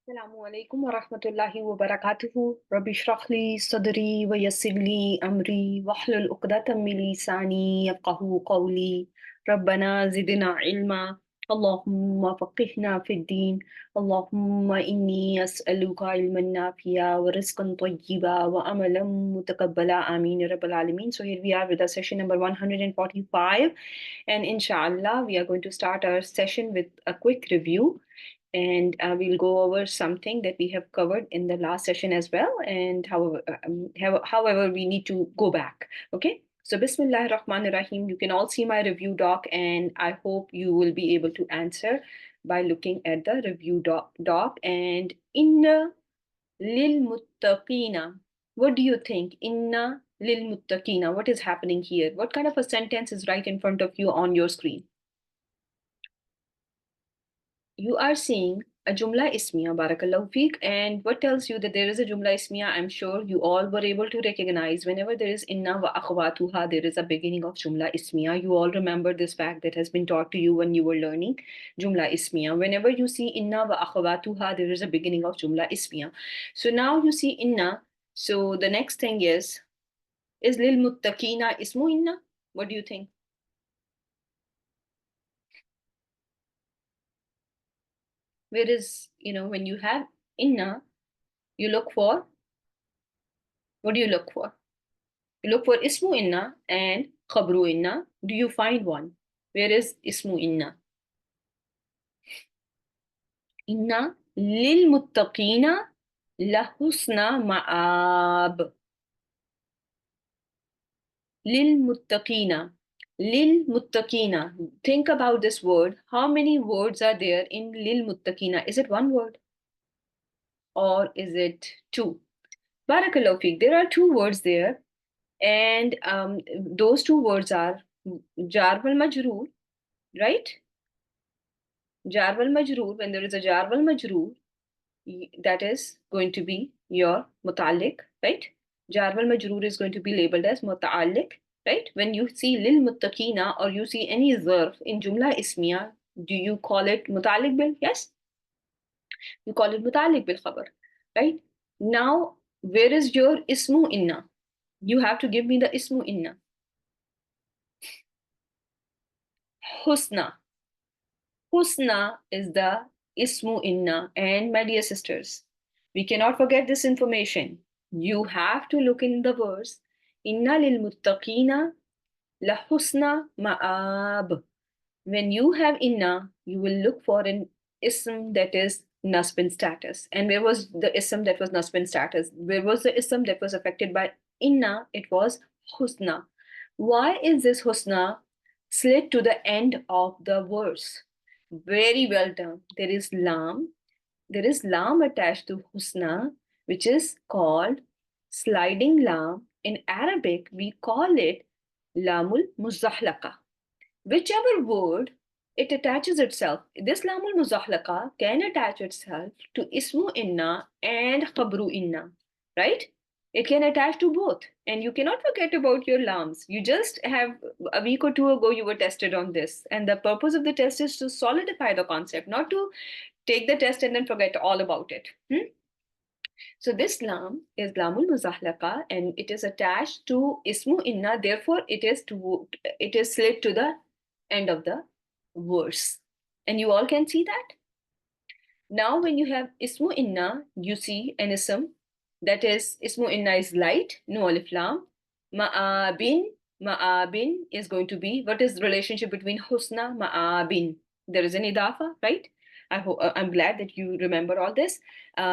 السلام عليكم ورحمة الله وبركاته رب اشرح لي صدري ويسر لي أمري واحلل عقدة من لساني يفقه قولي ربنا زدنا علما اللهم فقهنا في الدين اللهم إني أسألك علما نافعا ورزقا طيبا وعملا متقبلا آمين يا رب العالمين. So here we are with our session number 145, and inshallah we are going to start our session with a quick review, and we'll go over something that we have covered in the last session as well, and however we need to go back. Okay, so Bismillah Rahman Rahim. You can all see my review doc, and I hope you will be able to answer by looking at the review doc. And inna lil muttaqina, what do you think? Inna lil muttaqina, what is happening here? What kind of a sentence is right in front of you on your screen? You are seeing a Jumla Ismiya, Barakallahu Feek. And what tells you that there is a Jumla Ismiya? I'm sure you all were able to recognize whenever there is Inna wa akhwatuha, there is a beginning of Jumla Ismiya. You all remember this fact that has been taught to you when you were learning Jumla Ismiya. Whenever you see Inna wa akhwatuha, there is a beginning of Jumla Ismiya. So now you see Inna. So the next thing is Lil Muttaqina Ismu Inna? What do you think? Where is, when you have Inna, you look for, what do you look for? You look for Ismu Inna and Khabru Inna. Do you find one? Where is Ismu Inna? Inna lil muttaqina lahusna ma'ab. Lil muttaqina. Lil muttaqina. Think about this word. How many words are there in lil muttaqina? Is it one word? Or is it two? Barakallahu feek. There are two words there. And those two words are jar wal majroor, right? Jar wal majroor, when there is a jar wal majroor, that is going to be your muta'alliq, right? Jar wal majroor is going to be labeled as muta'alliq, right? When you see lil muttaqina or you see any zarf in jumla ismiya, do you call it muta'alliq bil? Yes, you call it muta'alliq bil khabar, right? Now, where is your ismu inna? You have to give me the ismu inna. Husna. Husna is the ismu inna. And my dear sisters, we cannot forget this information. You have to look in the verse. Inna lil muttaqina la husna ma'ab. When you have inna, you will look for an ism that is nasb status. And where was the ism that was nasb status? Where was the ism that was affected by inna? It was husna. Why is this husna slid to the end of the verse? Very well done. There is lam. There is lam attached to husna, which is called sliding lam. In Arabic, we call it lamul muzahlaqa. Whichever word it attaches itself, this lamul muzahlaqa can attach itself to ismu inna and khabru inna, right? It can attach to both. And you cannot forget about your lams. You just have, a week or two ago, you were tested on this. And the purpose of the test is to solidify the concept, not to take the test and then forget all about it. So this lam is lamul muzahlaqa, and it is attached to ismu inna. Therefore, it is slid to the end of the verse. And you all can see that. Now, when you have ismu inna, you see an ism. That is, ismu inna is light, no alif lam. Ma'abin is going to be, what is the relationship between husna, ma'abin? There is an idafa, right? I'm glad that you remember all this.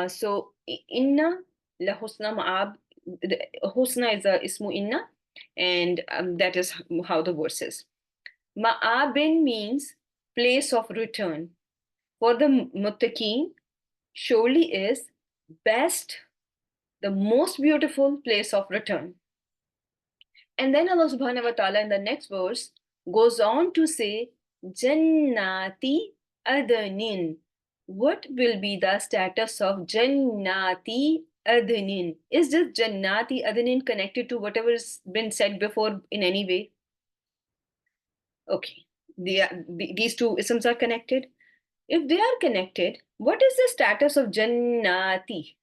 So inna la husna ma'ab. Husna is a ismu inna, and that is how the verse is. Ma'abin means place of return. For the muttaqeen, surely is best, the most beautiful place of return. And then Allah subhanahu wa ta'ala in the next verse goes on to say, Jannati adnin. What will be the status of Jannati adnin? Is this Jannati adnin connected to whatever has been said before in any way? Okay, these two isms are connected. If they are connected, what is the status of Jannati?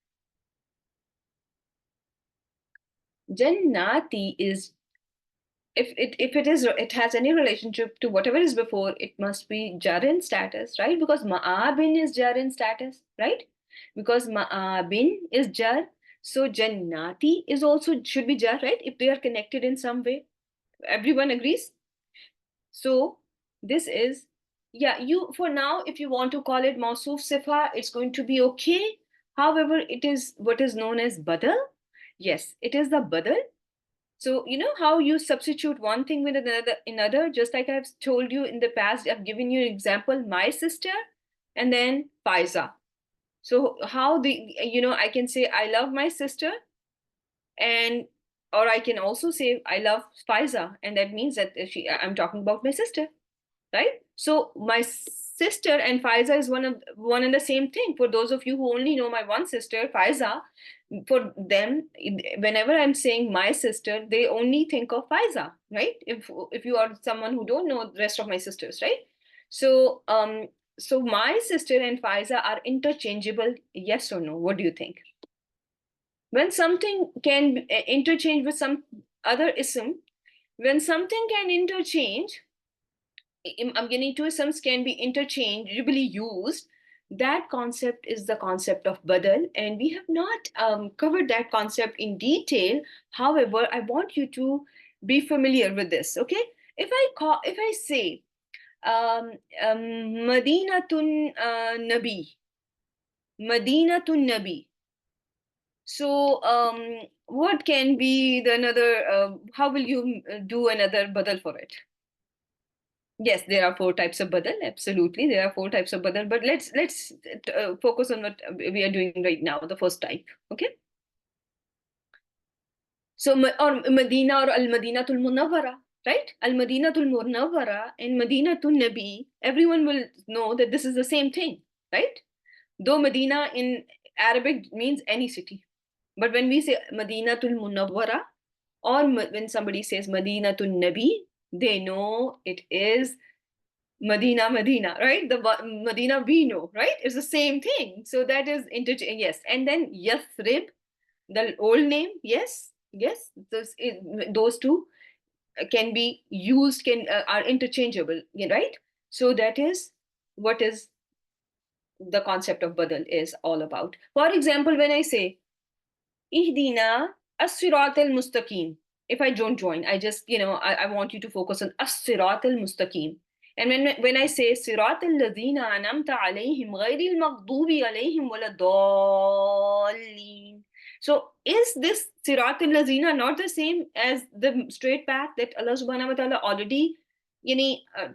Jannati is, if it has any relationship to whatever is before, it must be jar in status, right? Because ma'abin is jar in status, right? Because ma'abin is jar, so Jannati is also should be jar, right? If they are connected in some way. Everyone agrees? So this is, yeah, you for now, if you want to call it Mausuf Sifa, it's going to be okay. However, it is what is known as Badal. Yes, it is the Badal. So you know how you substitute one thing with another, just like I've told you in the past, I've given you an example, my sister and then Faiza. So how I can say I love my sister, and or I can also say I love Faiza, and that means that I'm talking about my sister, right? So my sister and Faiza is one and the same thing. For those of you who only know my one sister, Faiza, for them, whenever I'm saying my sister, they only think of Faiza, right? If you are someone who don't know the rest of my sisters, right? So so my sister and Faiza are interchangeable, yes or no? What do you think? When something can interchange with some other ism, when something can interchange, I'm getting to isms can be interchangeably used. That concept is the concept of badal, and we have not covered that concept in detail. However, I want you to be familiar with this. Okay, if I say Madinatun Nabi, Madinatun Nabi. So, what can be the another? How will you do another badal for it? Yes, there are four types of badal. Absolutely, there are four types of badal. But let's focus on what we are doing right now. The first type. Okay. So, or Medina or Al Madinatul Munawwara, right? Al Madinatul Munawwara and Madinatul Nabi. Everyone will know that this is the same thing, right? Though Medina in Arabic means any city, but when we say Madinatul Munawwara, or when somebody says Madinatul Nabi, they know it is Medina, right? The Medina we know, right? It's the same thing. So that is interchange, yes. And then Yathrib, the old name, yes, yes. Those two can be used, can are interchangeable, right? So that is what is the concept of badal is all about. For example, when I say Ihdina as-sirat al-mustaqim. If I don't join, I just, I want you to focus on as-sirat al-mustaqim. And when I say sirat al-ladhina anamta alayhim ghayri al-maghdubi alayhim wala dallin. So is this sirat al-ladhina not the same as the straight path that Allah subhanahu wa ta'ala already,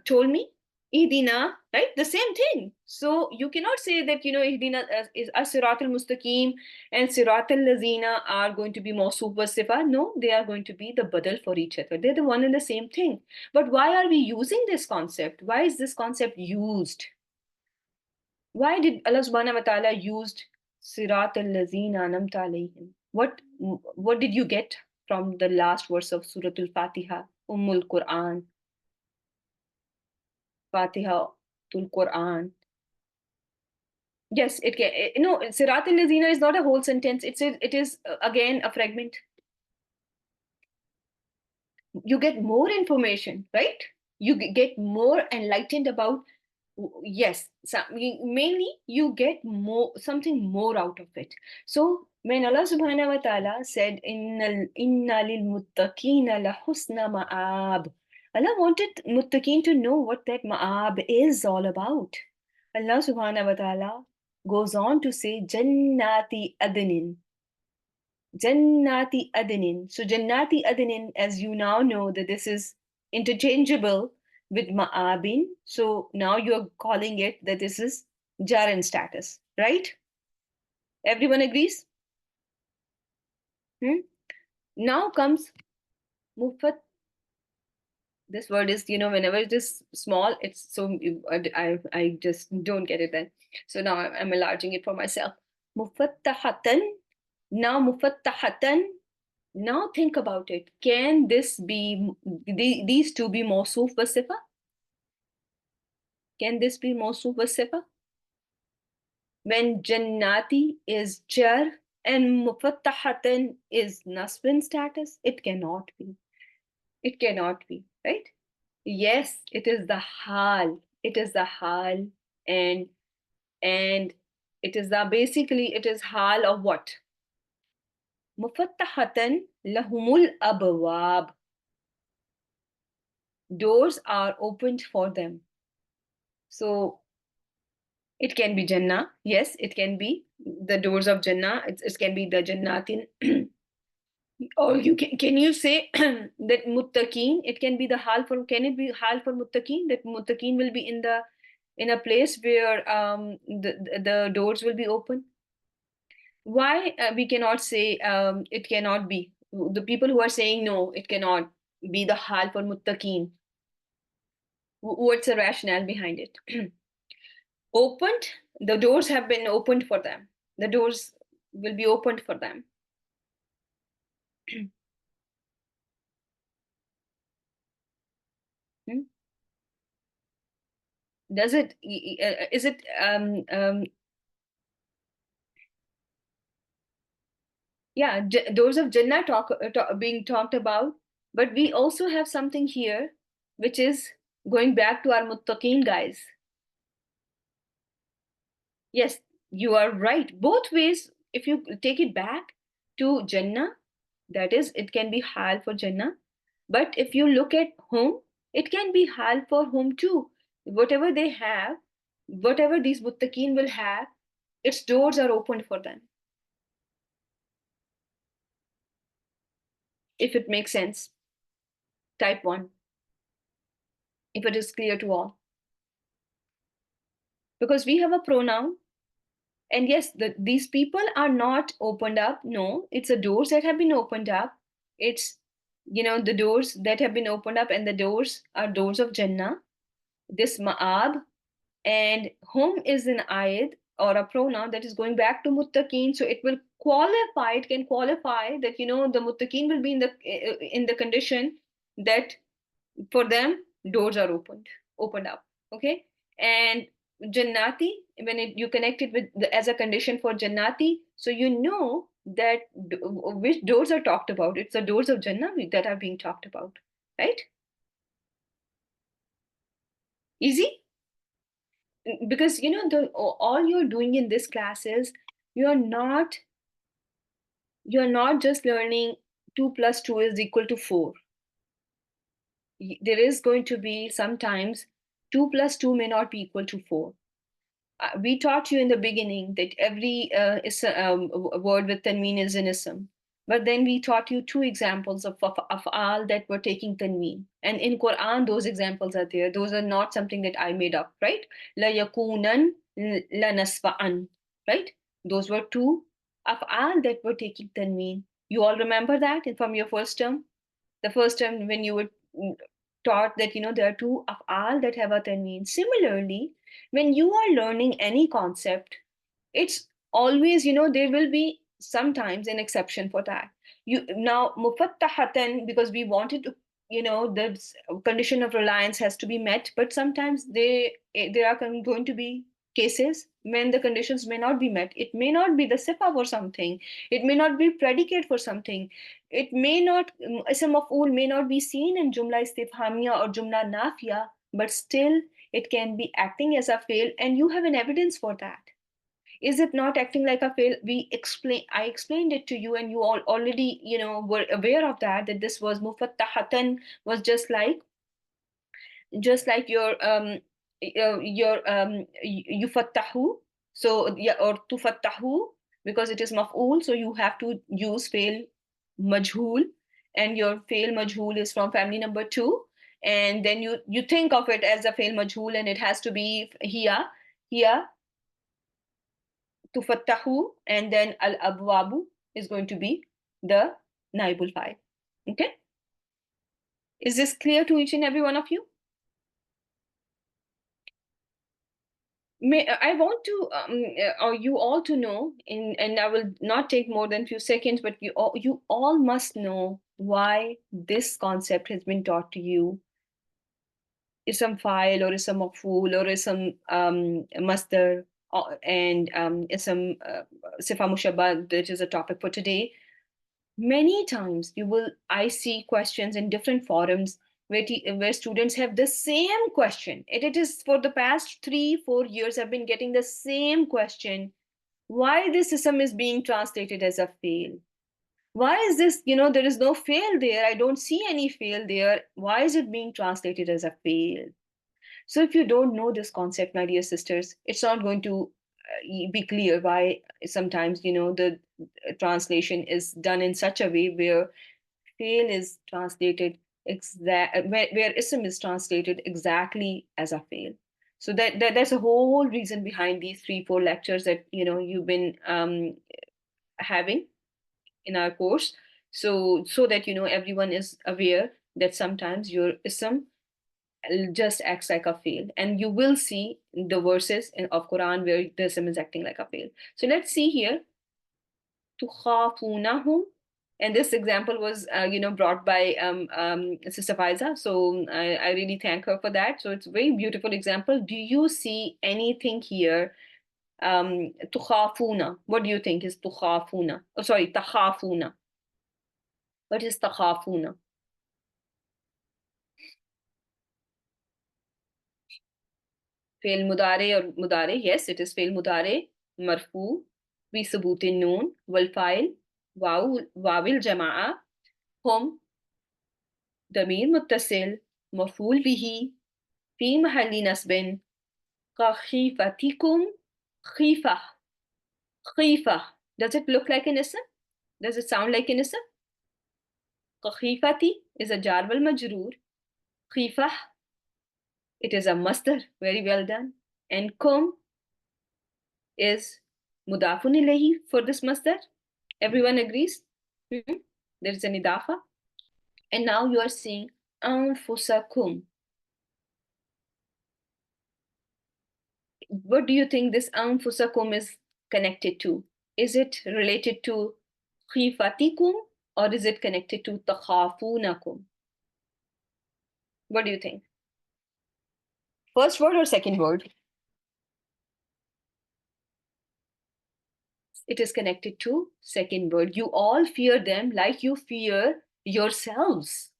told me? Ihdina, right? The same thing. So you cannot say that, Ihdina is as-sirat al-mustaqim and Sirat al-Lazina are going to be Mawsuf wa Sifa. No, they are going to be the badal for each other. They're the one and the same thing. But why are we using this concept? Why is this concept used? Why did Allah subhanahu wa ta'ala used Sirat al-Lazina anamta alayhim? What did you get from the last verse of Surah Al-Fatiha, Ummul Quran, Fatiha tul Quran? Yes, it can. No, Sirat al-Lazina is not a whole sentence. It is again a fragment. You get more information, right? You get more enlightened about, yes, mainly you get more something more out of it. So when Allah subhanahu wa ta'ala said inna lil muttaqina la husna ma'ab, Allah wanted muttaqin to know what that ma'ab is all about. Allah subhanahu wa ta'ala goes on to say jannati adnin. Jannati Adnin. So Jannati Adnin, as you now know that this is interchangeable with Ma'abin. So now you're calling it that this is Jaran status, right? Everyone agrees? Hmm? Now comes Mufat. This word is, whenever it is small, it's so, I just don't get it then. So now I'm enlarging it for myself. Mufattahatan. Now Mufattahatan. Now think about it. Can this be these two be Mawsuf wa Sifa? Can this be Mawsuf wa Sifa? when jannati is jar and mufattahatan is nasbin status? It cannot be. It cannot be, right? Yes, it is the hal. It is the hal, and and it is the basically it is hal of what? Mufattahatan lahumul abwab. Doors are opened for them. So it can be Jannah. Yes, it can be the doors of Jannah. It can be the Jannatin. Or can you say that muttaqeen? It can be the hal for. Can it be hal for muttaqeen? That muttaqeen will be in a place where the doors will be open. Why we cannot say it cannot be? The people who are saying no, it cannot be the hal for muttaqeen. What's the rationale behind it? Opened, the doors have been opened for them. The doors will be opened for them. Hmm? Does it, is it, yeah, doors of Jannah being talked about, but we also have something here, which is going back to our muttaqeen guys. Yes, you are right. Both ways, if you take it back to Jannah, that is, it can be hal for Jannah. But if you look at home, it can be hal for home too. Whatever they have, whatever these muttaqeen will have, its doors are opened for them. If it makes sense, type 1, if it is clear to all. Because we have a pronoun, and yes, these people are not opened up. No, it's the doors that have been opened up. It's, the doors that have been opened up, and the doors are doors of Jannah. This ma'ab, and home is an ayat or a pronoun that is going back to muttaqeen, so it will qualify, it can qualify that the muttaqeen will be in the condition that for them doors are opened up. Okay. And jannati, when you connect it with as a condition for jannati, so that which doors are talked about. It's the doors of Jannah that are being talked about, right? Easy. Because the all you're doing in this class is you're not you're not just learning 2 plus 2 is equal to 4. There is going to be sometimes 2 plus 2 may not be equal to 4. We taught you in the beginning that every word with tanween is an ism. But then we taught you two examples of all that were taking tanween. And in Quran, those examples are there. Those are not something that I made up, right? La yakunan, la nasfa'an, right? Those were two of all that were taking tanween. You all remember that from your first term? The first term when you were taught that there are two af'al that have a tanween. Similarly, when you are learning any concept, it's always there will be sometimes an exception for that. You now mufattahatan, because we wanted to the condition of reliance has to be met, but sometimes there are going to be cases when the conditions may not be met. It may not be the sifa for something, it may not be predicate for something, it may not ism of ul may not be seen in jumla istifhamiya or jumla nafiya, but still it can be acting as a fail, and you have an evidence for that. Is it not acting like a fail? I explained it to you, and you all already were aware of that this was mufattahatan, was just like your yufattahu. So yeah, or tufattahu, because it is maf'ul, so you have to use fail majhul, and your fail majhul is from family number 2, and then you think of it as a fail majhul, and it has to be here tufattahu, and then al abwabu is going to be the naibul file. Okay, is this clear to each and every one of you? I want to or you all to know, and I will not take more than few seconds, but you all must know why this concept has been taught to you. Ism file or ism maf'ul or ism masdar and ism, sifa mushabbah, which is a topic for today. Many times I see questions in different forums where students have the same question. It is for the past 3-4 years I've been getting the same question. Why this ism is being translated as a fail? Why is this, there is no fail there. I don't see any fail there. Why is it being translated as a fail? So if you don't know this concept, my dear sisters, it's not going to be clear why sometimes, the translation is done in such a way where fail is translated where ism is translated exactly as a fail. So that's a whole reason behind these 3-4 lectures that you've been having in our course, so that everyone is aware that sometimes your ism just acts like a fail, and you will see the verses of Quran where the ism is acting like a fail. So let's see here. تخافونهم, and this example was brought by Sister Faiza, so I really thank her for that. So it's a very beautiful example. Do you see anything here? تخافون, what do you think is تخافون? Oh, sorry, تخافون. What is تخافون? فعل مضارع or مضارع, yes, it is فعل مضارع مرفوع بثبوت النون والفاعل واو الجماعة. هم ضمير متصل مفعول به في محل نصب كخيفتكم. خيفة. خيفة. Does it look like an ism? Does it sound like an ism? كخيفتي is a jar wal majroor. خيفة, it is a masdar. Very well done. And kum is mudafun ilayhi for this masdar. Everyone agrees? There is an idafa. And now you are seeing anfusakum. What do you think this anfusakum is connected to? Is it related to khifatikum, or is it connected to takhafunakum? What do you think? First word or second word? It is connected to second word. You all fear them like you fear yourselves.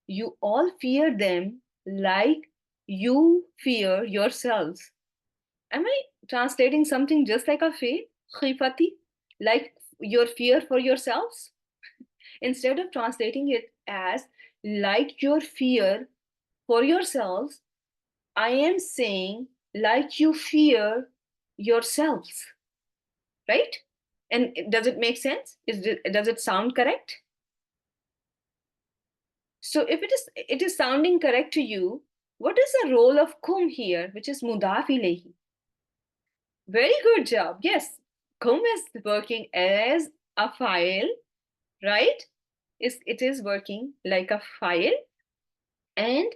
You all fear them like you fear yourselves. Am I translating something just like a fail? Khifati, like your fear for yourselves? Instead of translating it as like your fear for yourselves, I am saying like you fear yourselves. Right? And does it make sense? Does it sound correct? So if it is sounding correct to you, what is the role of kum here, which is mudaf ilayhi? Very good job. Yes, kum is working as a file, right? It is working like a file, and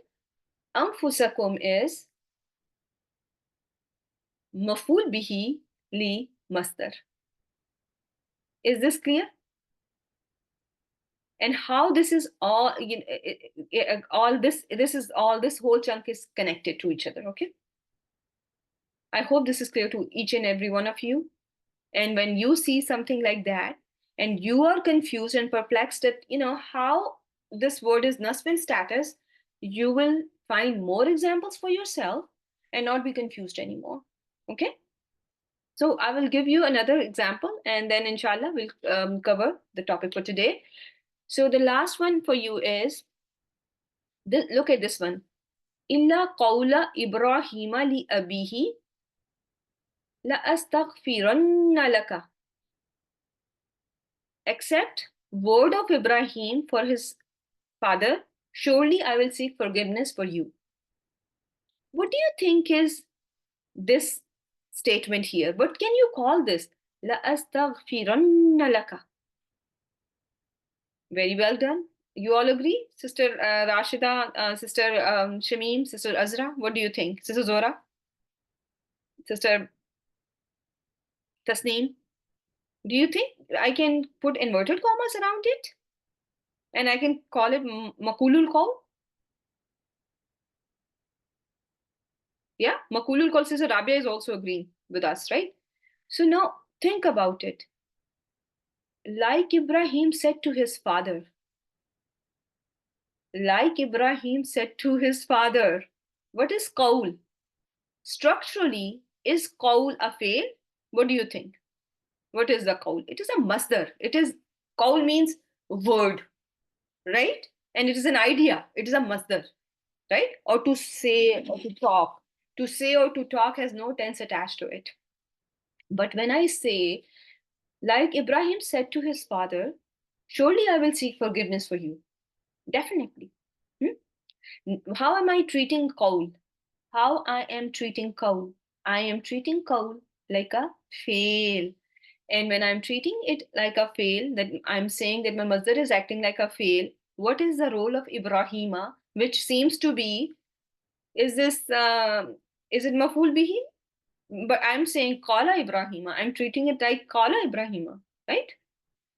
anfusakum is maful bihi li masdar. Is this clear? And how this is all, all this whole chunk is connected to each other. Okay, I hope this is clear to each and every one of you. And when you see something like that and you are confused and perplexed at how this word is nasb in status, you will find more examples for yourself and not be confused anymore. Okay, so I will give you another example, and then inshallah we'll cover the topic for today. So the last one for you is look at this one. Illa qawla Ibrahima li abihi la astaghfiranna laka. Except word of Ibrahim for his father, surely I will seek forgiveness for you. What do you think is this statement here? What can you call this? La astaghfiranna laka. Very well done. You all agree? Sister Rashida, Sister Shamim, Sister Azra, what do you think? Sister Zora? Sister Tasneem? Do you think I can put inverted commas around it? And I can call it Makulul Qawl? Yeah, Makulul Qawl says Rabia is also agreeing with us, right? So now think about it. Like Ibrahim said to his father, like Ibrahim said to his father, what is qawl? Structurally, is qawl a fail? What do you think? What is the qawl? It is a masdar. It is, qawl means word, right? And it is an idea. It is a masdar, right? Or to say or to talk. To say or to talk has no tense attached to it. But when I say, like Ibrahim said to his father, surely I will seek forgiveness for you. Definitely. How am I treating qawl? How I am treating qawl? I am treating qawl like a fail. And when I'm treating it like a fail, that I'm saying that my mother is acting like a fail, what is the role of Ibrahima, which seems to be, is this, is it maful bihi? But I'm saying Qala Ibrahima. I'm treating it like Qala Ibrahima, right?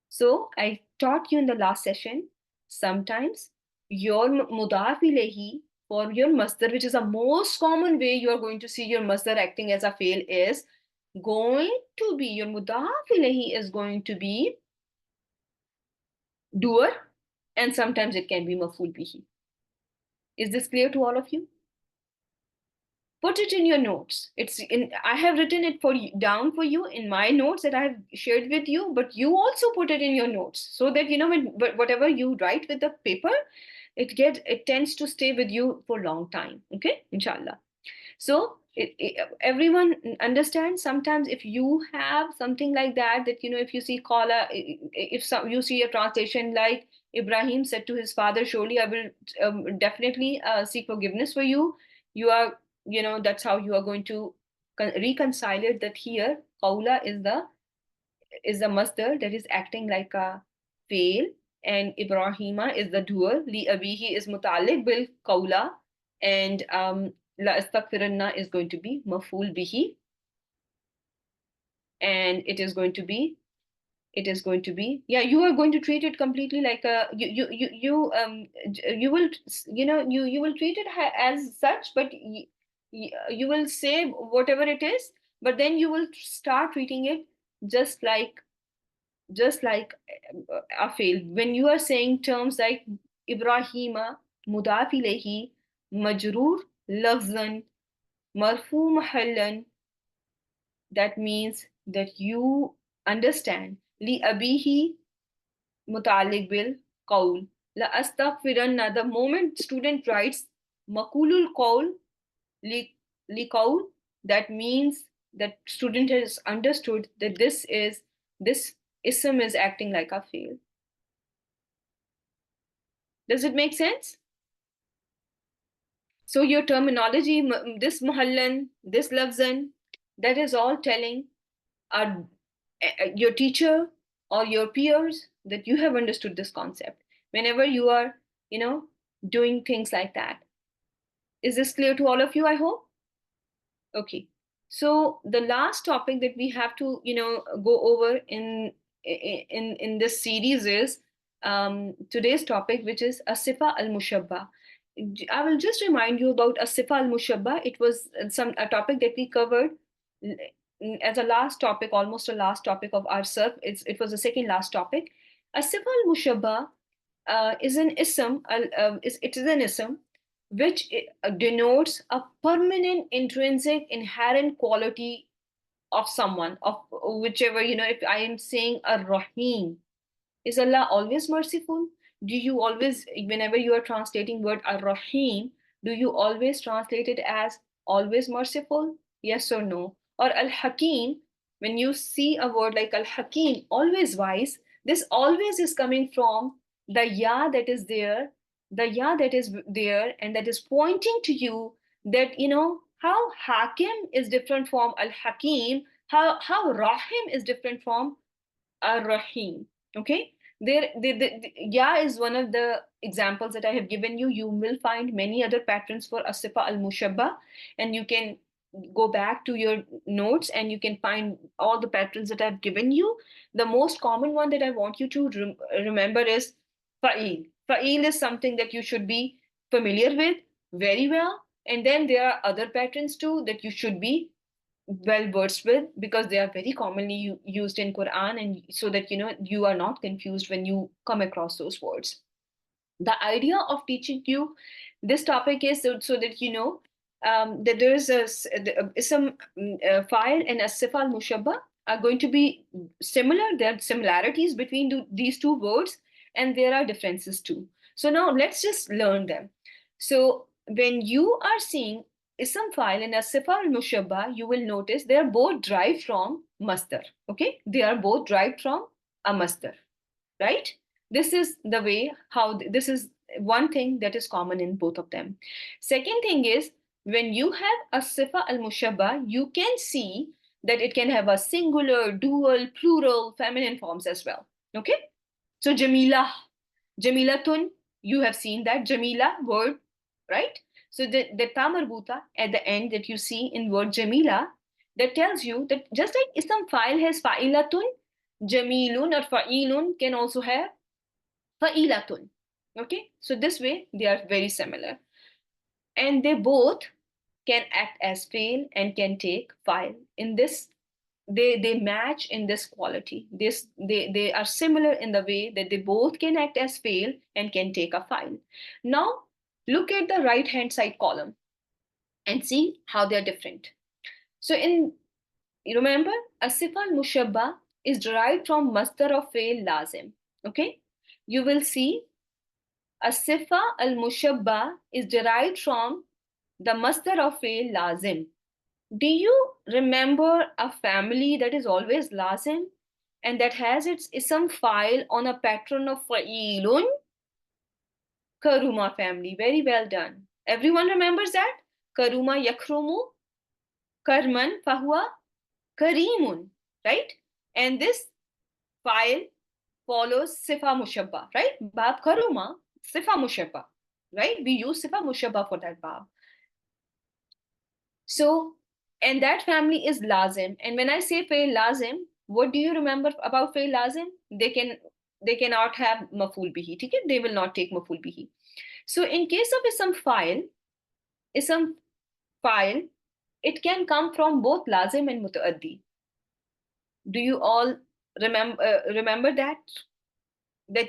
So I taught you in the last session, sometimes your mudaf ilayhi for your masdar, which is the most common way you are going to see your masdar acting as a fail, is going to be, your mudaf ilayhi is going to be doer, and sometimes it can be maful bihi. Is this clear to all of you? Put it in your notes. It's in, I have written it for you, down for you in my notes that I have shared with you, but you also put it in your notes so that you know when whatever you write with the paper, it tends to stay with you for a long time. Okay, inshallah. So everyone understands. Sometimes if you have something like that, that you know, if you see Qala, if you see a translation like Ibrahim said to his father, surely I will definitely seek forgiveness for you. You are, you know, that's how you are going to reconcile it, that here Qawla is the masdar that is acting like a fail, and Ibrahima is the doer. Li abihi is mutalik bil qawla, and la astaghfiranna is going to be maful bihi, and it is going to be, yeah, you are going to treat it completely like a, you will, you know, you will treat it as such, but you will say whatever it is, but then you will start treating it just like just like a fail. When you are saying terms like Ibrahima, mudaf ilayhi, majroor, lafzan, marfu mahallan, that means that you understand. Li abihi mutalik bil qawl. La astaghfiranna. The moment student writes makulul qawl li qawl, that means that student has understood that this ism is acting like a fail. Does it make sense? So your terminology, this muhallan, this lafzan, that is all telling our, your teacher or your peers that you have understood this concept whenever you are, you know, doing things like that. Is this clear to all of you, I hope? Okay. So the last topic that we have to, you know, go over in this series is today's topic, which is Asifa al-Mushabba. I will just remind you about Asifa al-Mushabba. It was a topic that we covered as a last topic, almost a last topic of our surf. It was the second last topic. Asifa al-Mushabba is an ism. It is an ism which denotes a permanent intrinsic inherent quality of someone, of whichever, you know, if I am saying a rahim, is Allah always merciful? Do you always, whenever you are translating word ar-rahim, do you always translate it as always merciful? Yes or no? Or al-hakim, when you see a word like al-hakim, always wise, this always is coming from the ya that is there, the ya that is there, and that is pointing to you that, you know, how hakim is different from al-hakim, how rahim is different from ar-rahim. Okay, yeah is one of the examples that I have given you. You will find many other patterns for asifa al-mushabba, and you can go back to your notes and you can find all the patterns that I've given you. The most common one that I want you to remember is fa'il. Fa'il is something that you should be familiar with very well, And then there are other patterns too that you should be well versed with, because they are very commonly used in Quran, and so that you are not confused when you come across those words. The idea of teaching you this topic is so that that there is some file and a sifa al mushabba are going to be similar. There are similarities between these two words, and there are differences too. So now let's just learn them. So when you are seeing ism file and a sifa al mushabba, you will notice they are both derived from masdar. Okay, they are both derived from a masdar, right? This is the way how this is one thing that is common in both of them. Second thing is, when you have a sifa al mushabba, you can see that it can have a singular, dual, plural, feminine forms as well. Okay, so jamila, jamilatun, you have seen that jamila word, right? So the ta marbuta at the end that you see in word jamila, that tells you that just like ism file has fa'ilatun, jamilun or fa'ilun can also have fa'ilatun. Okay, so this way they are very similar, and they both can act as fail and can take file. In this, they match in this quality. They are similar in the way that they both can act as fail and can take a file. Now look at the right hand side column and see how they are different. So in you remember, asif al mushabba is derived from masdar of fail lazim. Okay, you will see Asifa al mushabba is derived from the masdar of fail lazim. Do you remember a family that is always lazim and that has its ism file on a pattern of fa'ilun? Karuma family. Very well done. Everyone remembers that? Karuma yakrumu, karman fahuwa karimun, right? And this file follows sifa mushabba, right? Bab karuma, sifa mushabba, right? We use sifa mushabba for that bab. So, and that family is lazim. And when I say fail lazim, what do you remember about fail lazim? They cannot have maful bihi. Okay? They will not take maful bihi. So in case of ism file, it can come from both lazim and mutaaddi. Do you all remember that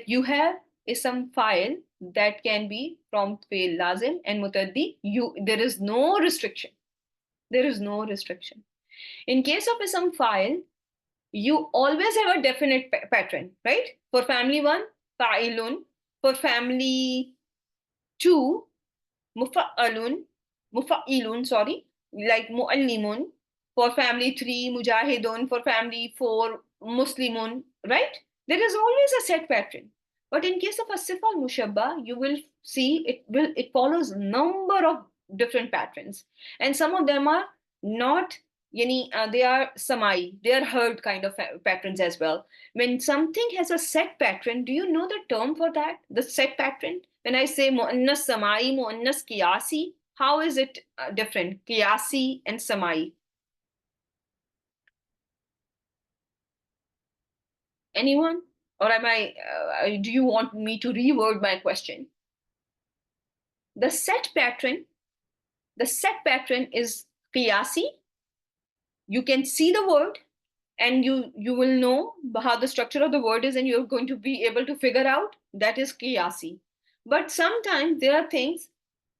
you have ism file that can be from fail lazim and mutaaddi? There is no restriction. There is no restriction. In case of ism file, you always have a definite pattern, right? For family 1, fa'ilun. For family 2, mufa'ilun, sorry, like mu'allimun. For family 3, mujahidun. For family 4, muslimun, right? There is always a set pattern. But in case of a sifal mushabba, you will see it follows number of different patterns, and some of them are not they are samai, they are heard kind of patterns as well. When something has a set pattern, do you know the term for that, the set pattern? When I say muannas samai, muannas qiyasi, how is it different, qiyasi and samai? Anyone? Or am I do you want me to reword my question? The set pattern is qiyasi. You can see the word and you will know how the structure of the word is, and you're going to be able to figure out that is qiyasi. But sometimes there are things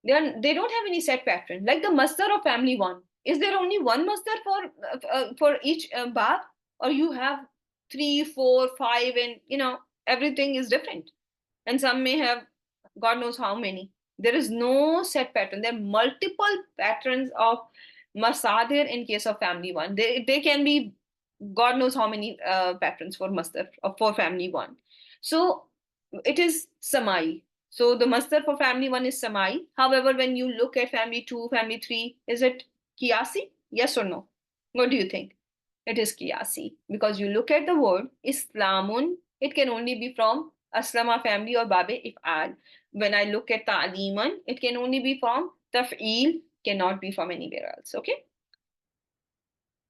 they don't have any set pattern, like the masdar of family 1. Is there only one masdar for each bab, or you have 3, 4, 5, and everything is different, and some may have god knows how many. There is no set pattern. There are multiple patterns of masadir in case of family 1. They can be god knows how many patterns for masdar for family 1. So it is samai. So the masdar for family 1 is samai. However, when you look at family 2, family 3, is it qiyasi? Yes or no? What do you think? It is qiyasi, because you look at the word islamun, it can only be from aslama family or babe if'al. When I look at ta'liman, it can only be from taf'il, cannot be from anywhere else. Okay.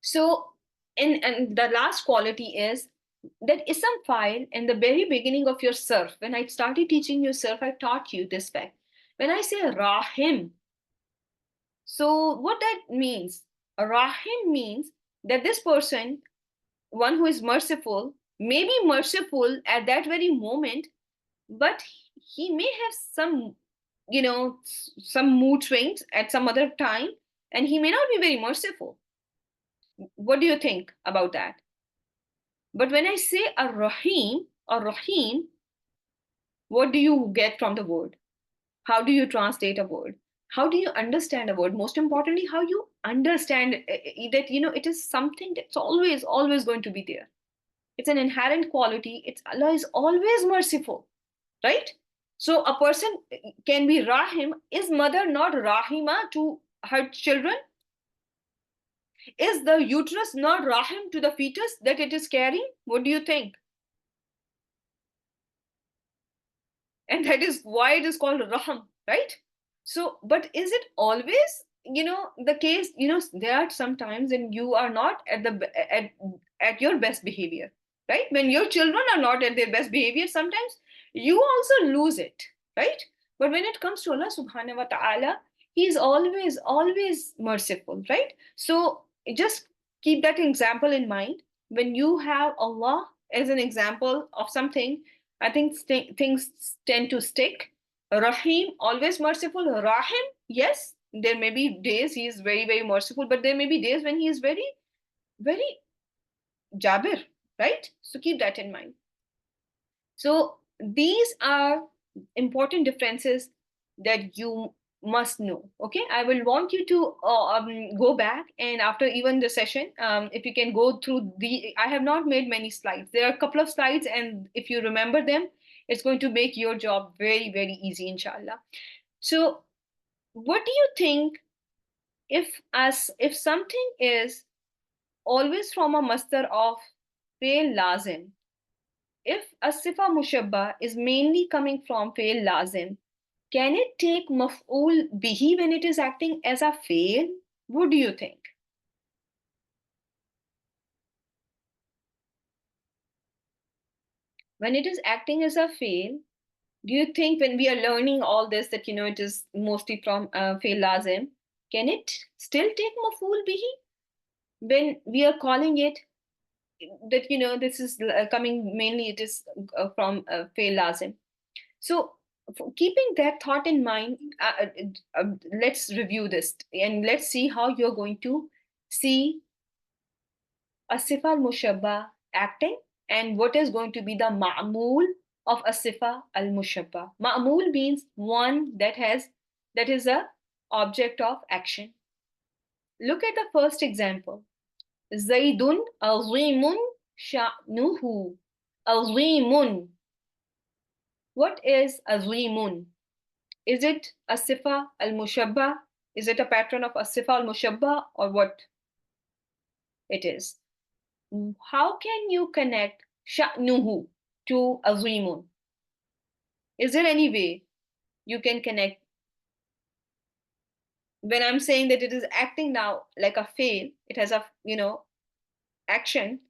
So and the last quality is that ism file in the very beginning of your surf. When I started teaching you surf, I taught you this fact. When I say rahim, So what that means, Rahim means that this person, one who is merciful, may be merciful at that very moment, but he may have some, some mood swings at some other time, and he may not be very merciful. What do you think about that? But when I say a Rahim or Rahim, what do you get from the word? How do you translate a word? How do you understand a word? Most importantly, how you understand that it is something that's always going to be there. It's an inherent quality. It's Allah is always merciful, right? So a person can be Rahim. Is mother not Rahima to her children? Is the uterus not Rahim to the fetus that it is carrying? What do you think? And that is why it is called Raham, right? So, but is it always, the case? There are some times when you are not at your best behavior, right? When your children are not at their best behavior, sometimes you also lose it, right? But when it comes to Allah Subhanahu wa Taala, He is always merciful, right? So just keep that example in mind. When you have Allah as an example of something, I think things tend to stick. Rahim, always merciful. Rahim, yes, there may be days he is very merciful, but there may be days when he is very jabir, right? So keep that in mind. So these are important differences that you must know. Okay, I will want you to go back, and after even the session, if you can go through I have not made many slides. There are a couple of slides, and if you remember them, it's going to make your job very easy, inshallah. So what do you think, if something is always from a masdar of fail lazim, if a sifa mushabba is mainly coming from fail lazim, can it take maf'ul bihi when it is acting as a fail? What do you think? When it is acting as a fail, do you think when we are learning all this that it is mostly from fail lazim, can it still take maf'ul bihi when we are calling it that this is coming mainly, it is from fail lazim? So, keeping that thought in mind, let's review this and let's see how you're going to see a sifa al mushabba acting and what is going to be the ma'mul of a sifa al mushabba. Ma'mul means one that is a object of action. Look at the first example. Zaidun azimun sha'nuhu. Azimun. What is azimun? Is it a sifa al-mushabba? Is it a pattern of a sifa al-mushabba, or what it is? How can you connect sha'nuhu to azimun? Is there any way you can connect? When I'm saying that it is acting now like a fail, it has a action.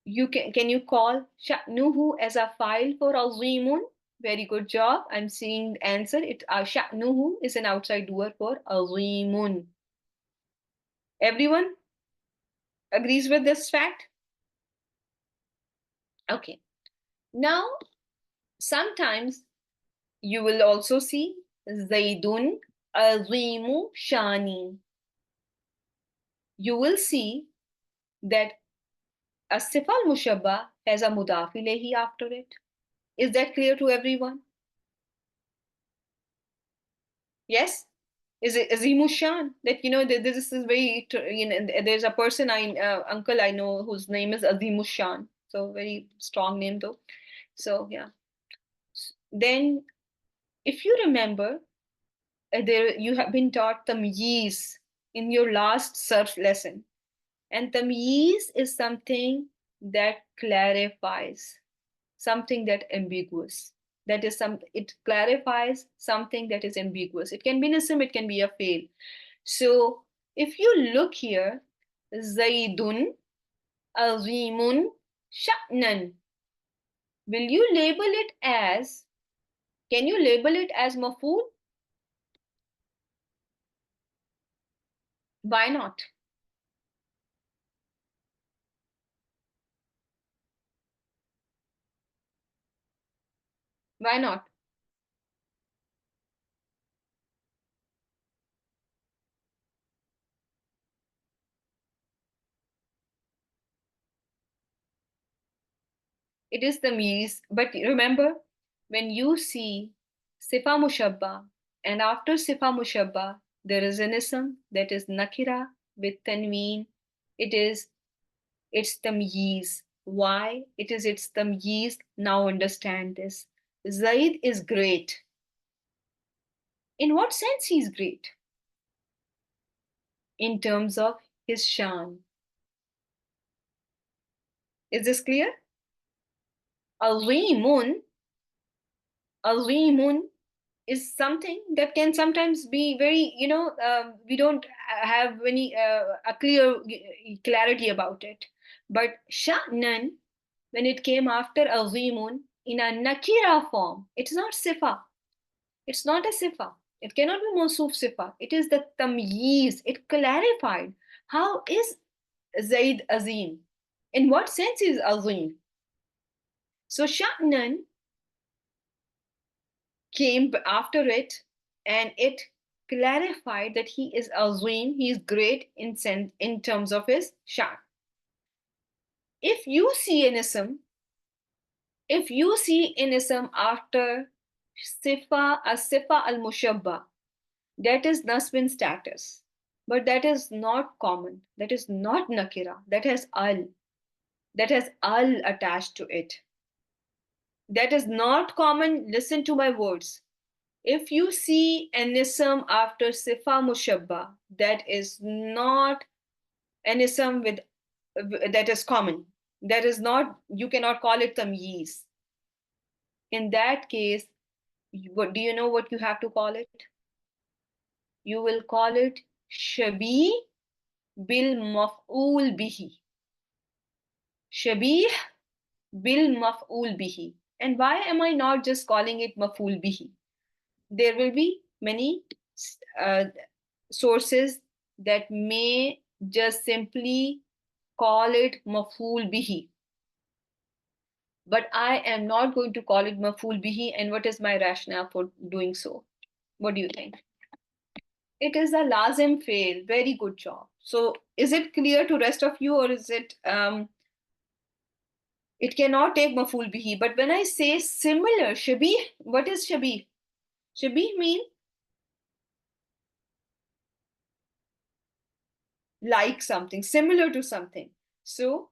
Can you call sha'nuhu as a file for azimun? Very good job. I'm seeing the answer. Sha'nuhu is an outside doer for azimun. Everyone agrees with this fact? Okay. Now, sometimes you will also see Zaidun azimu shani. You will see that a sifa al-mushabba has a mudaf ilayhi after it. Is that clear to everyone? Yes? Is it azimu shan? That this is very there's a person uncle I know whose name is Azimu Shan. So very strong name though. So yeah. Then if you remember, there you have been taught tamyiz in your last surf lesson. And tamyiz is something that clarifies, something that ambiguous. That is it clarifies something that is ambiguous. It can be an ism, it can be a fail. So if you look here, Zaidun azimun sha'nan. Will you label it as, can you label it as maf'ul? Why not? Why not? It is the means, but remember, when you see Sifa Mushabba, and after Sifa Mushabba, there is an ism that is Nakira with Tanween. It is its tamyiz. Why? It is its tamyiz. Now understand this. Zaid is great. In what sense he is great? In terms of his shan. Is this clear? Azimun, azimun is something that can sometimes be very, we don't have any a clear clarity about it. But sha'nan, when it came after azimun in a nakira form, it's not sifa. It's not a sifa. It cannot be mawsuf sifa. It is the tamyiz. It clarified how is Zaid azim. In what sense is azim? So sha'nan came after it, and it clarified that he is azim, he is great in terms of his shan. If you see an ism, if you see an ism after sifa al mushabba, that is nasbin status, but that is not common, that is not nakira, that has al attached to it. That is not common. Listen to my words. If you see an ism after sifa mushabba, that is not an ism with that is common. That is not, you cannot call it tamyiz. In that case, what do you know what you have to call it? You will call it shabih bil maf'ul bihi. Shabih bil maf'ul bihi. And why am I not just calling it maf'ul bihi? There will be many uh, sources that may just simply call it maf'ul bihi. But I am not going to call it maf'ul bihi. And what is my rationale for doing so? What do you think? It is a lazim fail. Very good job. So is it clear to rest of you, or is it it cannot take maf'ul bihi? But when I say similar, shabih, what is shabih? Shabih means like something, similar to something. So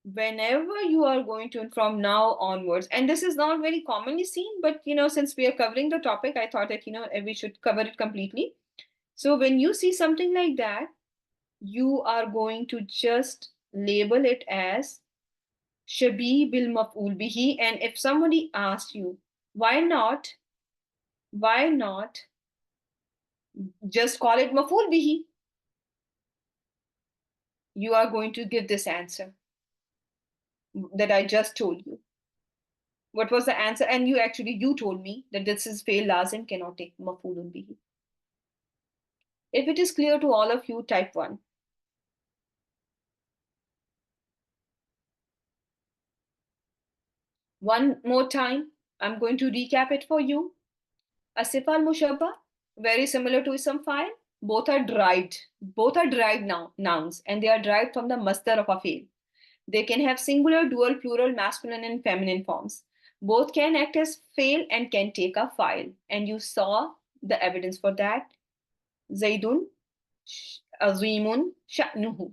whenever you are going to, from now onwards, and this is not very commonly seen, but since we are covering the topic, I thought that we should cover it completely. So when you see something like that, you are going to just label it as shabi bil maf'ul bihi. And if somebody asks you why not just call it maf'ul bihi, you are going to give this answer that I just told you. What was the answer? And you told me that this is fail lazim, cannot take maf'ulun bihi. If it is clear to all of you, type 1. One more time, I'm going to recap it for you. Asif al mushabba, very similar to ism file. Both are derived. Both are derived nouns, and they are derived from the masdar of a fail. They can have singular, dual, plural, masculine, and feminine forms. Both can act as fail and can take a file. And you saw the evidence for that. Zaidun, azimun, sha'nuhu.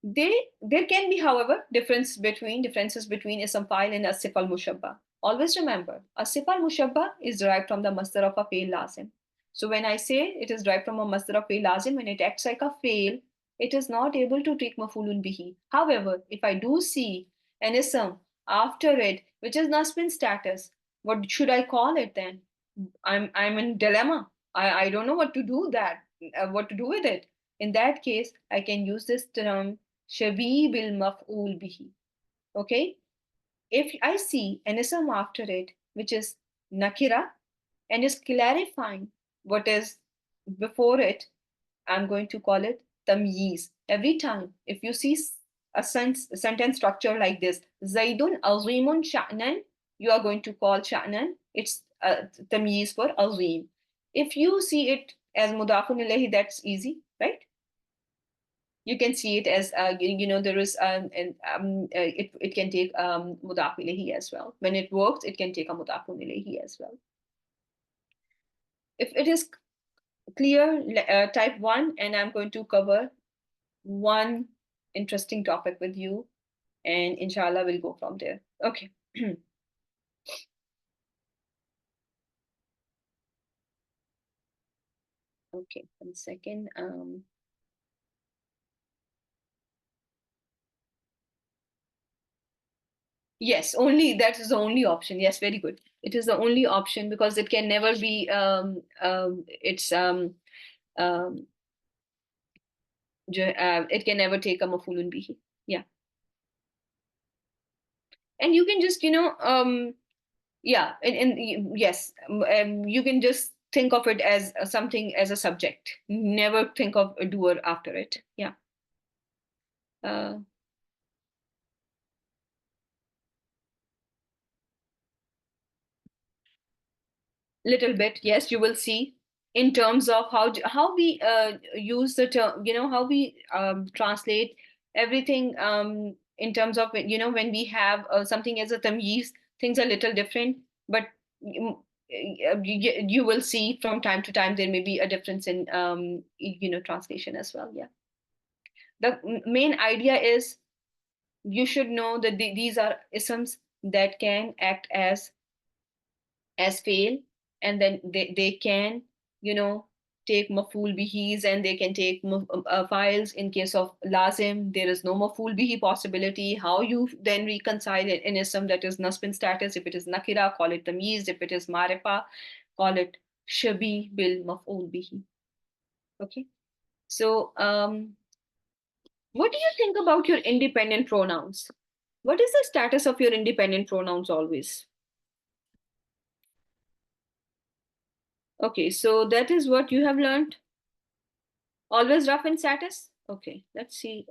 There can be, however, differences between ism file and asif al mushabba. Always remember, asif al mushabba is derived from the masdar of a fail lazim. So when I say it is derived from a masdar of fail lazim, when it acts like a fail, it is not able to take mafulun bihi. However, if I do see an ism after it, which is nasbin status, what should I call it then? I'm in dilemma. I don't know what to do with it. In that case, I can use this term shabi bil maf'ul bihi. Okay? If I see an ism after it, which is nakira, and is clarifying what is before it, I'm going to call it tamyiz. Every time, if you see sentence structure like this, Zaidun azimun sha'nan, you are going to call sha'nan. It's tamyiz for azim. If you see it as mudafun ilayhi, that's easy, right? You can see it as there is it can take mudaf ilayhi as well. When it works, it can take a mudafun ilayhi as well. If it is clear, type 1, and I'm going to cover one interesting topic with you, and inshallah we'll go from there. Okay. Okay, 1 second. Yes, only that is the only option. Yes, very good. It is the only option because it can never be it's um it can never take a mafulun bihi. Yeah. And you can just yeah, and yes, you can just think of it as something as a subject. Never think of a doer after it. Yeah. uh, little bit, yes, you will see in terms of how we use the term, how we translate everything in terms of when we have something as a tamyiz, things are a little different, but mm, you will see from time to time there may be a difference in translation as well. Yeah, the main idea is you should know that these are isms that can act as fail, and then they can take maful bihis, and they can take files in case of lazim. There is no maful bihi possibility. How you then reconcile it in ism that is nasbin status? If it is nakira, call it tamyiz. If it is marifa, call it shabi bil maful bihi. Okay, so what do you think about your independent pronouns? What is the status of your independent pronouns always? Okay, so that is what you have learned. Always rough in status? Okay, let's see.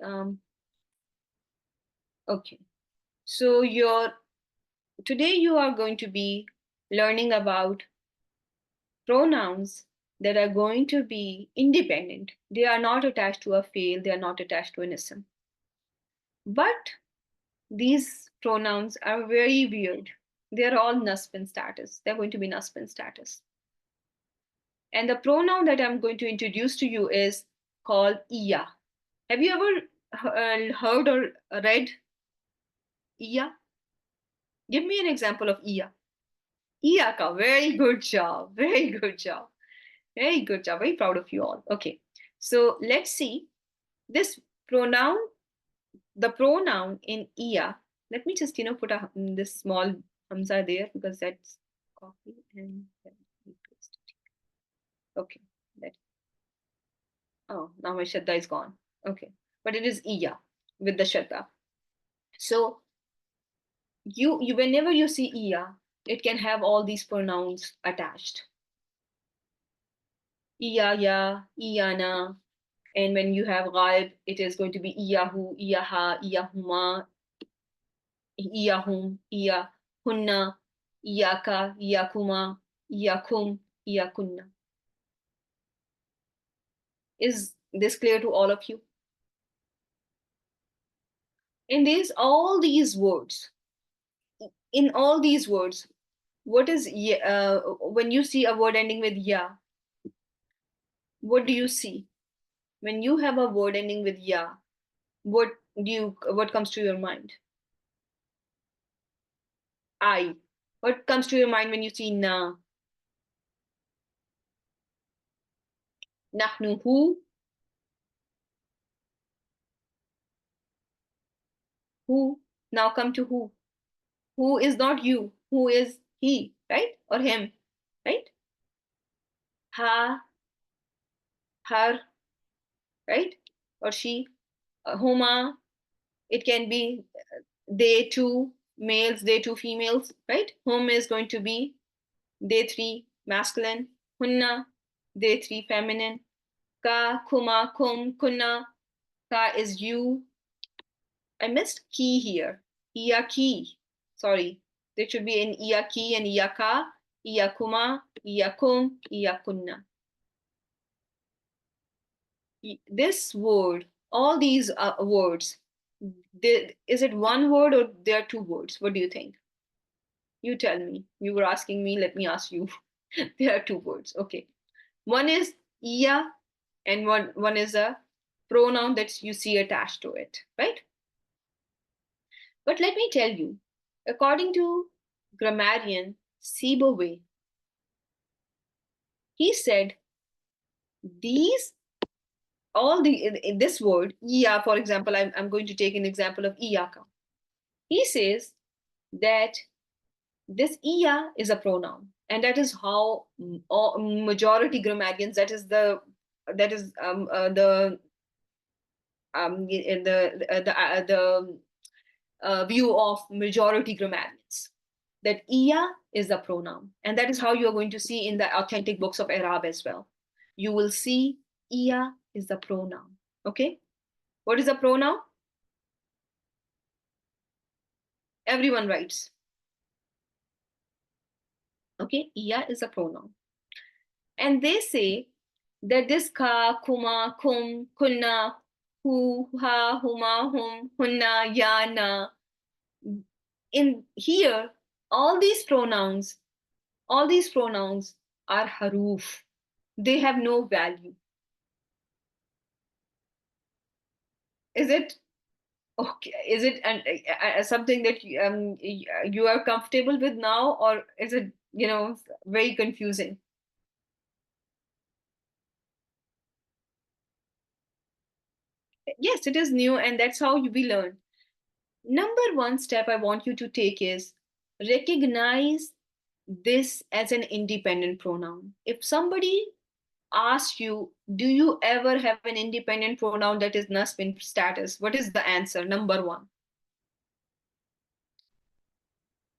Okay, so today you are going to be learning about pronouns that are going to be independent. They are not attached to a fail, they are not attached to an ism. But these pronouns are very weird. They're all nasb in status. They're going to be nasb in status. And the pronoun that I'm going to introduce to you is called iya. Have you ever heard or read iya? Give me an example of iya. Iyaka, very good job. Very good job. Very good job. Very proud of you all. Okay. So let's see this pronoun, the pronoun in iya. Let me just, put this small hamza there because that's copy and then we paste it. Okay. That, oh, now my shadda is gone. Okay. But it is iya with the shadda. So you whenever you see iya, it can have all these pronouns attached. Iya, ya, iyana. And when you have ghaib, it is going to be iyahu, iyaha, iyahuma, iyahum, iyahunna, iyaka, iyakuma, iyakum, iyakunna. Is this clear to all of you? And there's all these words. In all these words, what is when you see a word ending with ya, what do you see? When you have a word ending with ya, what comes to your mind? I. What comes to your mind when you see na? Nahnu, who? Who? Now come to who. Who is not you? Who is he, right? Or him, right? Ha, her, right? Or she. Huma, it can be they two males, they two females, right? Hum is going to be they three masculine. Hunna, they three feminine. Ka, kuma, kum, kunna. Ka is you. I missed ki here. Iyaki. Sorry. There should be an iyaki and iyaka, iyakuma, iyakum, iyakunna. This word, all these words, is it one word or there are two words? What do you think? You tell me. You were asking me, let me ask you. There are two words. Okay. One is iya, and one is a pronoun that you see attached to it, right? But let me tell you, according to grammarian Siboway, he said these all the in this word iya, for example, I'm going to take an example of iyaka. He says that this iya is a pronoun, and that is how majority grammarians, that is the view of majority grammarians, that iya is a pronoun, and that is how you are going to see in the authentic books of Arab as well. You will see iya is the pronoun. Okay, what is a pronoun? Everyone writes. Okay, iya is a pronoun, and they say that this ka, kuma, kum, kunna, hu, ha, huma, hum, hunna, ya, na, in here, all these pronouns, all these pronouns are haruf. They have no value. Is it okay? Is it something that you are comfortable with now, or is it very confusing? Yes, it is new, and that's how we learn. Number one step I want you to take is recognize this as an independent pronoun. If somebody asks you, do you ever have an independent pronoun that is nasb in status? What is the answer? Number one.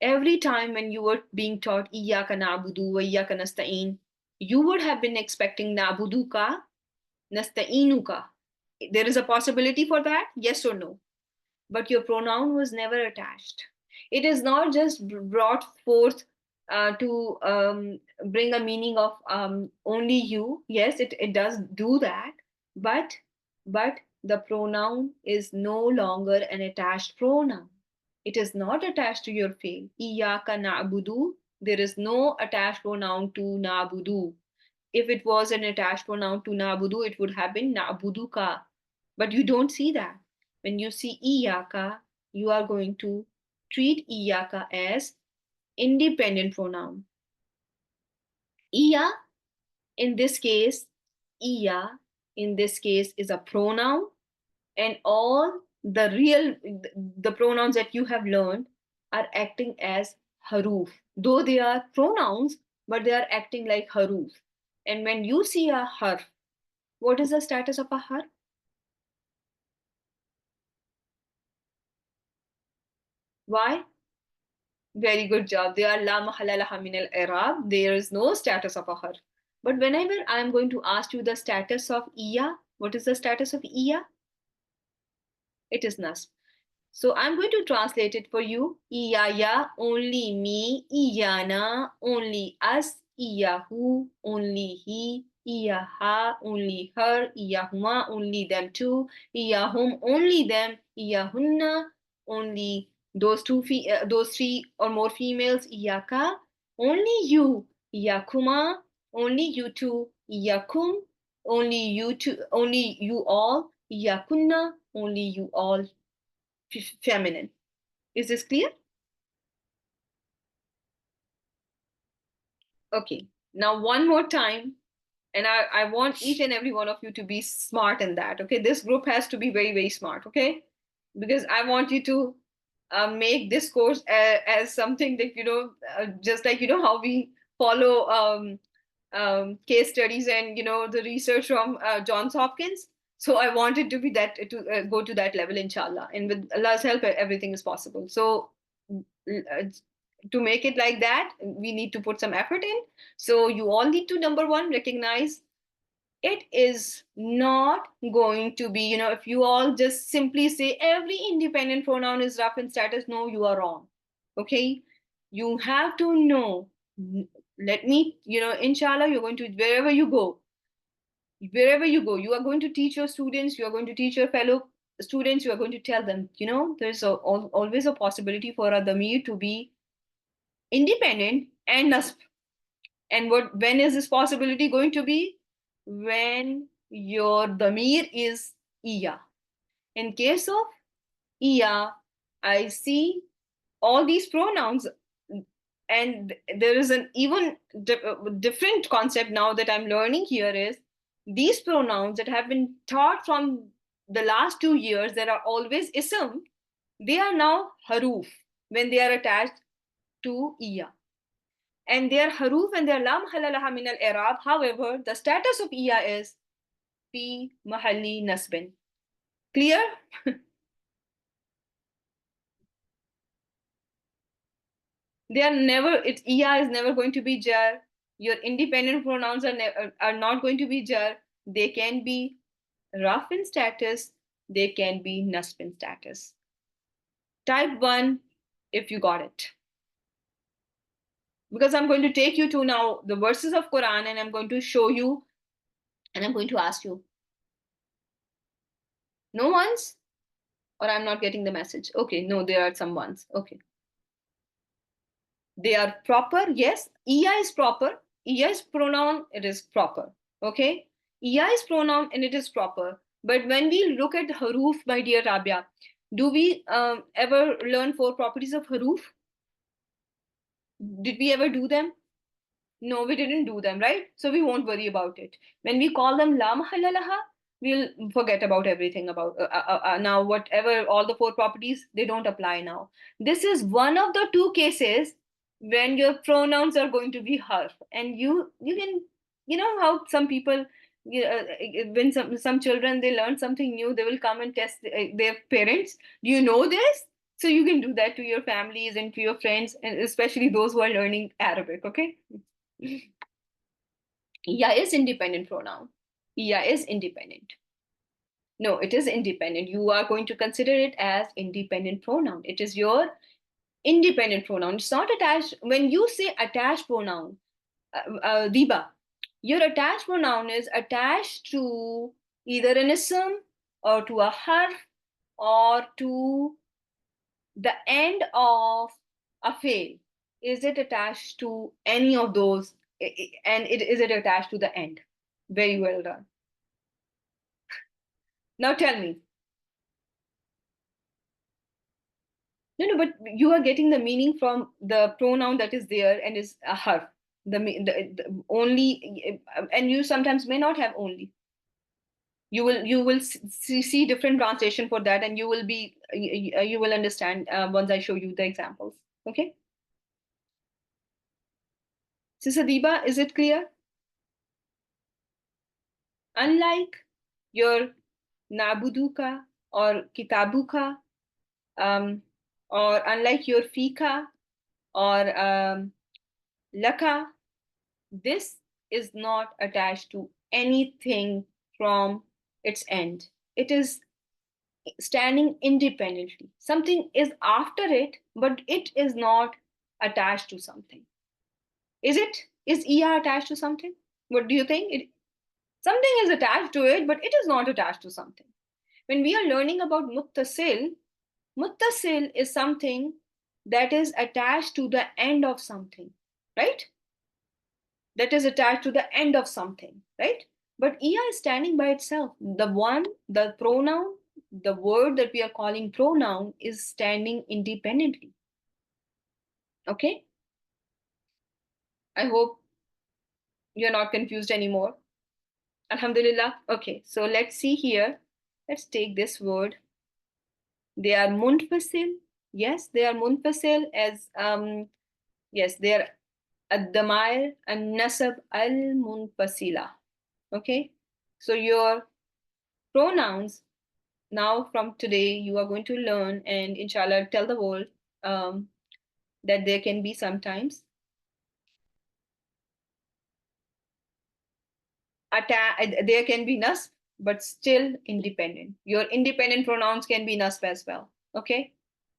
Every time when you were being taught Iyaka na'budu wa Iyaka nasta'in, you would have been expecting na'budu ka, nasta'inu ka. There is a possibility for that, yes or no? But your pronoun was never attached. It is not just brought forth to bring a meaning of only you. Yes, it does do that, but the pronoun is no longer an attached pronoun. It is not attached to your fail. Iyaka na'budu. There is no attached pronoun to na'budu. If it was an attached pronoun to na'budu, it would have been na'buduka. But you don't see that. When you see iyaka, you are going to treat iyaka as independent pronoun. Iya, in this case, iya, in this case, is a pronoun, and all the pronouns that you have learned are acting as haruf. Though they are pronouns, but they are acting like haruf. And when you see a harf, what is the status of a harf? Why? Very good job. They are la mahalla laha min al-i'rab. There is no status of a harf. But whenever I am going to ask you the status of iya, what is the status of iya? It is nasb. So I'm going to translate it for you. Iyaya, only me. Iyana, only us. Iyahu, only he. Iyaha, only her. Iyahuma, only them two. Iyahum, only them. Iyahunna, only those three or more females. Iyaka, only you. Iyakuma, only you two. Iyakum, only you two. Only you all. Iyakunna, only you all. Feminine. Is this clear? Okay. Now, one more time. And I want each and every one of you to be smart in that. Okay. This group has to be very, very smart. Okay. Because I want you to make this course as something that, just like, how we follow case studies and, the research from Johns Hopkins. So I want it to be that, to go to that level, inshallah. And with Allah's help, everything is possible. So uh, to make it like that, we need to put some effort in. So you all need to, number one, recognize It is not going to be, if you all just simply say every independent pronoun is rough in status, no, you are wrong. Okay? You have to know. Let me, inshallah, you're going to, wherever you go, you are going to teach your students, you are going to teach your fellow students, you are going to tell them, there's always a possibility for a damir to be independent and nasb. And when is this possibility going to be? When your damir is iya. In case of iya, I see all these pronouns, and there is an even different concept now that I'm learning here is these pronouns that have been taught from the last 2 years that are always ism, they are now haruf when they are attached to iya. And they are haruf and they are lam halalaha min al-i'rab. However, the status of iya is fi mahalli nasbin. Clear? They are never, it's iya is never going to be jar. Your independent pronouns are not going to be jar. They can be rough in status, they can be nasb in status. Type 1 if you got it. Because I'm going to take you to now the verses of Quran and I'm going to show you and I'm going to ask you. No ones? Or I'm not getting the message. Okay, no, there are some ones. Okay. They are proper. Yes, iya is proper. Iya is pronoun, it is proper. Okay. Iya is pronoun and it is proper. But when we look at haruf, my dear Rabia, do we ever learn 4 properties of haruf? Did we ever do them? No, we didn't do them, right? So we won't worry about it. When we call them la mahalla laha, we'll forget about everything about now whatever all the 4 properties they don't apply now. This is one of the 2 cases when your pronouns are going to be harf, and you can, how some people, when some children they learn something new, they will come and test their parents. Do you know this? So you can do that to your families and to your friends, and especially those who are learning Arabic. Okay. Ya is independent pronoun. Ya is independent. No, it is independent. You are going to consider it as independent pronoun. It is your independent pronoun. It's not attached. When you say attached pronoun, Diba, your attached pronoun is attached to either an ism or to a harf or to the end of a fail. Is it attached to any of those? And is it attached to the end? Very well done. Now tell me. No, but you are getting the meaning from the pronoun that is there and is a harf. The only, and you sometimes may not have only. You will see different translation for that, and you will understand once I show you the examples. Okay. Sister Deepa, is it clear? Unlike your nabuduka or kitabuka, um, or unlike your fika or laka, this is not attached to anything from its end. It is standing independently. Something is after it, but it is not attached to something. Is it? Is iya attached to something? What do you think? Something is attached to it, but it is not attached to something. When we are learning about muttasil, muttasil is something that is attached to the end of something, right? That is attached to the end of something, right? But ia is standing by itself. The pronoun, the word that we are calling pronoun is standing independently. Okay? I hope you're not confused anymore. Alhamdulillah. Okay, so let's see here. Let's take this word. They are munfasil. Yes, they are munfasil as yes, they are ad-damair an-nasab al-munfasila. Okay, so your pronouns now from today you are going to learn and inshallah tell the world um, that there can be sometimes There can be nasb, but still independent. Your independent pronouns can be nasb as well. Okay.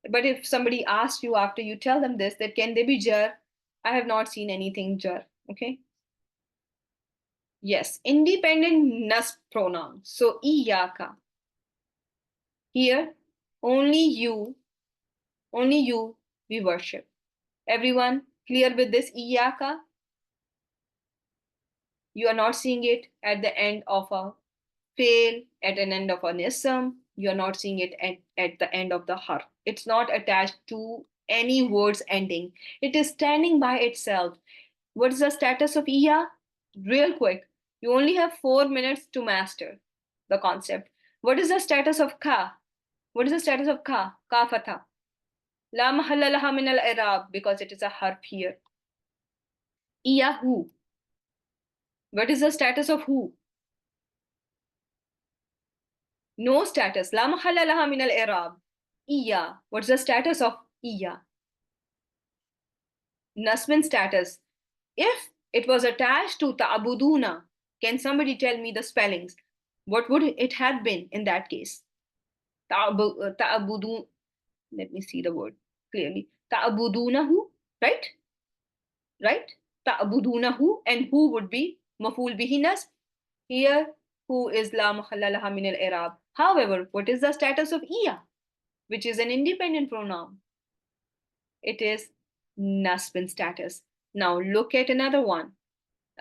But if somebody asks you after you tell them this, that can they be jar? I have not seen anything jar. Okay. Yes, independent nasb pronoun. So iyaka. Here, only you, only you we worship. Everyone clear with this iyaka? You are not seeing it at the end of a fail, at an end of an ism. You are not seeing it at the end of the harf. It's not attached to any words ending. It is standing by itself. What is the status of iya? Real quick. You only have 4 minutes to master the concept. What is the status of ka? What is the status of ka? Ka fatha. La mahalla laha min al-i'rab, because it is a harf here. Iyahu. What is the status of who? No status. La mahalla laha min al-i'rab. Iya. What's the status of iya? Nasbin status. If it was attached to ta'buduna, can somebody tell me the spellings? What would it have been in that case? Ta'budun. Let me see the word clearly. Ta'budunahu, right? Right? Ta'budunahu, and who would be maful bihi nasb? Here, who is la mahalla laha min al-i'rab. However, what is the status of iya, which is an independent pronoun? It is nasbin status. Now look at another one.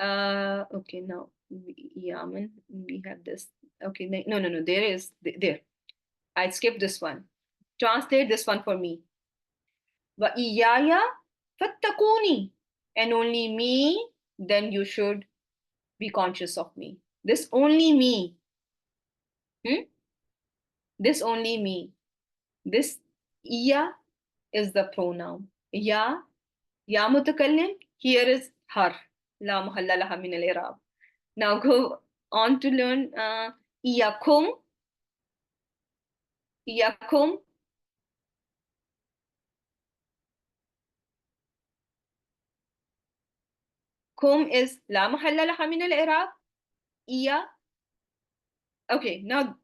Okay, now Yaman, we have this. Okay, no, there is there. I skipped this one. Translate this one for me. Wa iyaya fattakuni, and only me, then you should be conscious of me. This only me. Hmm? This only me. This iya is the pronoun. Ya mutakallim, here is har. La muhalla laha min al-i'rab. Now go on to learn iyakum. Iyakum. Kum is la mahalla laha min al-i'rab. Iya. Okay, now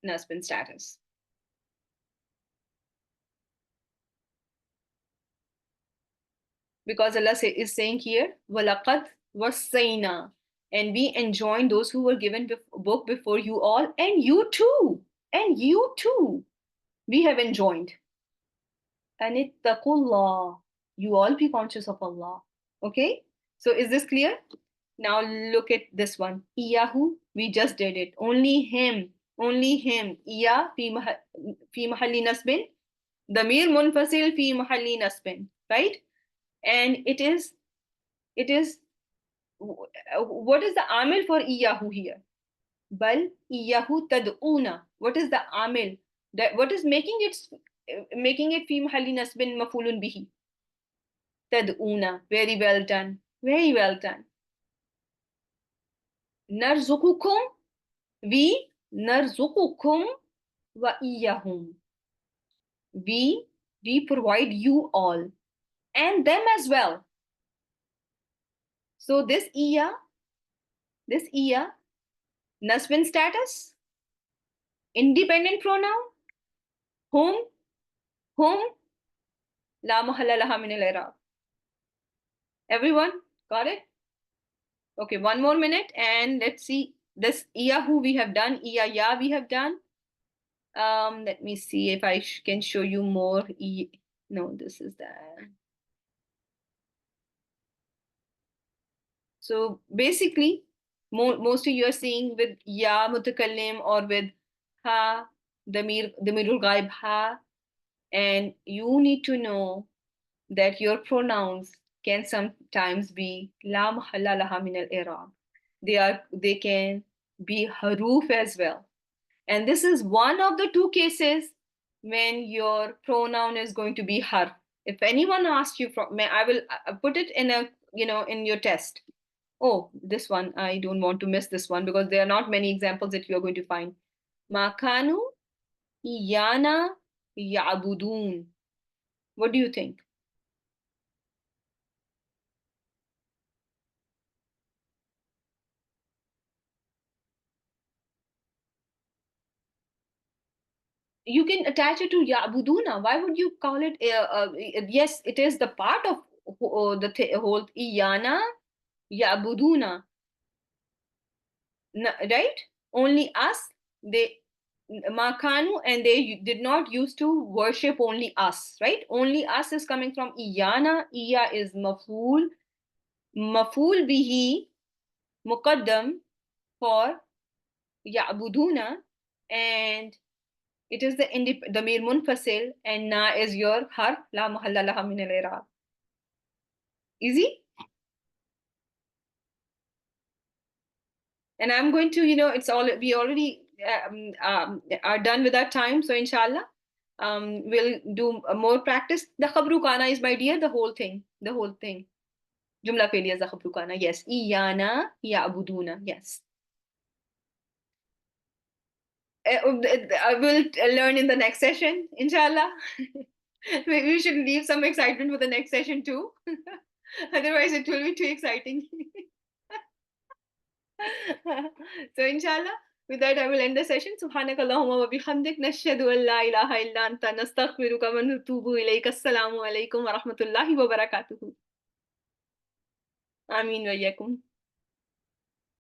nasbin status. Because Allah is saying here, وَلَقَدْ وَصَّيْنَا, and we enjoined those who were given book before you all, and you too, we have enjoined. And ittaqullah, you all be conscious of Allah. Okay, so is this clear? Now look at this one. Iyahu, we just did it. Only him. Iya fi mahalli nasbin. Damir munfasil fi mahalli nasbin. Right? And it is, what is the amil for iyahu here? Bal iyahu tad'una. What is the amil? What is making it fi mahalli nasbin mafulun bihi? Tad'una. Very well done. Very well done. Narzuqukum, we narzuqukum wa iyahum. We provide you all and them as well. So this iya, nasbin status, independent pronoun, whom, la mahalla laha min al-i'rab. Everyone got it? Okay, one more minute and let's see. This iyahu we have done, iyaya we have done. Let me see if I can show you more. No, this is that. So basically, mostly you are seeing with ya mutakallim or with ha, damirul ghaib ha, and you need to know that your pronouns can sometimes be la mahalla laha min al-i'rab. They can be haruf as well. And this is one of the two cases when your pronoun is going to be harf. If anyone asks you from, I will put it in a, in your test. Oh, this one, I don't want to miss this one because there are not many examples that you're going to find. Makanu, iyana, يعبدون. What do you think? You can attach it to ya'buduna. Why would you call it? Yes, it is the part of whole iyana ya'buduna, right? Only us. They makanu, and they did not used to worship only us, right? Only us is coming from iyana. Iya is maful bihi muqaddam for ya'buduna, and it is the damir munfasil, and na is your harf la mahalla laha min al-i'rab. Easy? And I'm going to, it's all we already are done with our time. So inshallah, we'll do more practice. The khabru kana is, my dear, the whole thing. The whole thing. Jumla failure the khabru kana. Yes. Iyana ya'buduna. Yes. I will learn in the next session, inshallah. Maybe we should leave some excitement for the next session too. Otherwise, it will be too exciting. So, inshallah, with that, I will end the session. Subhanak Allahumma wa bihamdik. Nashhadu an la ilaha illa anta nastaghfiruka wa natubu ilayk. Assalamu alaikum wa rahmatullahi wa barakatuhu. Ameen wa iyyakum.